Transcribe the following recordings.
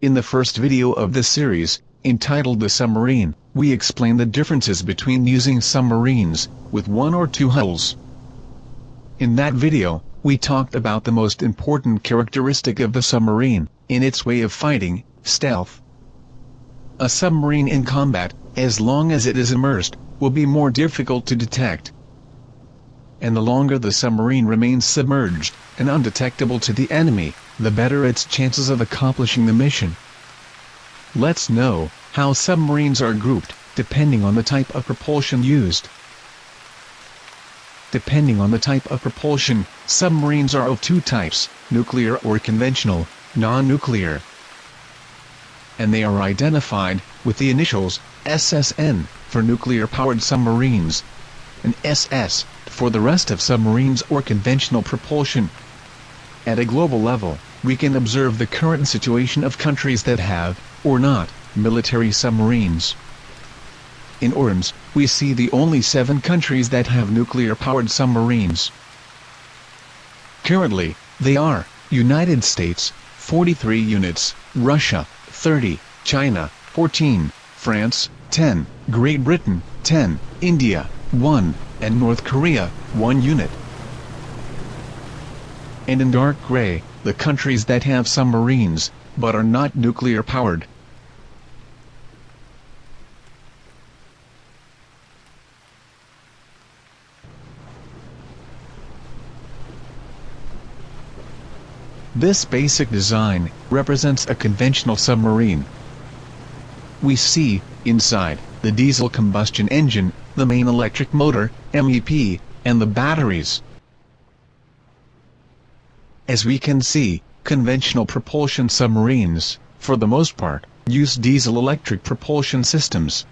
In the first video of this series, entitled The Submarine, we explain the differences between using submarines with one or two hulls. In that video, we talked about the most important characteristic of the submarine, in its way of fighting, stealth. A submarine in combat, as long as it is immersed, will be more difficult to detect. And the longer the submarine remains submerged, and undetectable to the enemy, the better its chances of accomplishing the mission. Let's know how submarines are grouped, depending on the type of propulsion used. Depending on the type of propulsion, submarines are of two types, nuclear or conventional, non-nuclear. And they are identified with the initials SSN for nuclear-powered submarines, and SS for the rest of submarines or conventional propulsion. At a global level, we can observe the current situation of countries that have, or not, military submarines. In ORMS, we see the only 7 countries that have nuclear-powered submarines. Currently, they are United States, 43 units, Russia, 30, China, 14, France, 10, Great Britain, 10, India, 1, and North Korea, 1 unit. And in dark gray, the countries that have submarines, but are not nuclear-powered. This basic design represents a conventional submarine. We see, inside, the diesel combustion engine, the main electric motor, MEP, and the batteries. As we can see, conventional propulsion submarines, for the most part, use diesel-electric propulsion systems.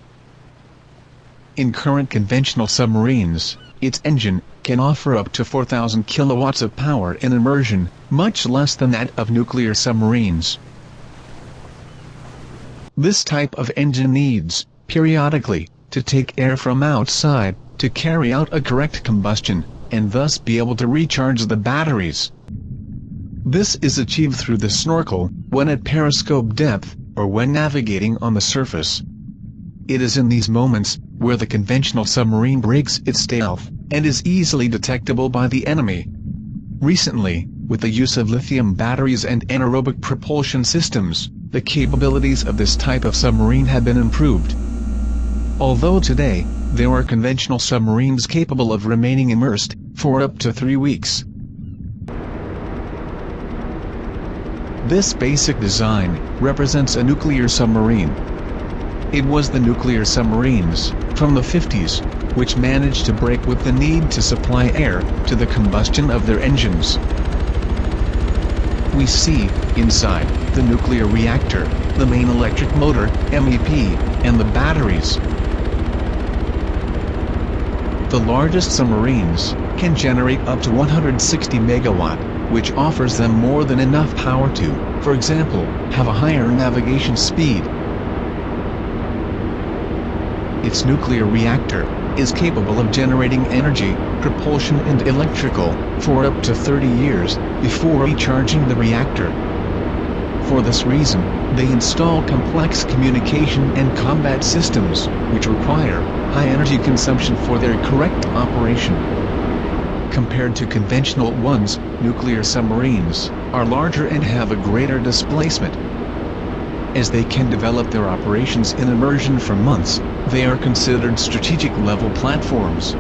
In current conventional submarines, its engine can offer up to 4,000 kilowatts of power in immersion, much less than that of nuclear submarines. This type of engine needs, periodically, to take air from outside, to carry out a correct combustion, and thus be able to recharge the batteries. This is achieved through the snorkel, when at periscope depth, or when navigating on the surface. It is in these moments, where the conventional submarine breaks its stealth, and is easily detectable by the enemy. Recently, with the use of lithium batteries and anaerobic propulsion systems, the capabilities of this type of submarine have been improved. Although today, there are conventional submarines capable of remaining immersed for up to 3 weeks. This basic design represents a nuclear submarine. It was the nuclear submarines, from the 50s, which managed to break with the need to supply air to the combustion of their engines. We see, inside, the nuclear reactor, the main electric motor, MEP, and the batteries. The largest submarines can generate up to 160 megawatt, which offers them more than enough power to, for example, have a higher navigation speed. Its nuclear reactor is capable of generating energy, propulsion and electrical, for up to 30 years, before recharging the reactor. For this reason, they install complex communication and combat systems, which require high energy consumption for their correct operation. Compared to conventional ones, nuclear submarines are larger and have a greater displacement. As they can develop their operations in immersion for months, they are considered strategic level platforms.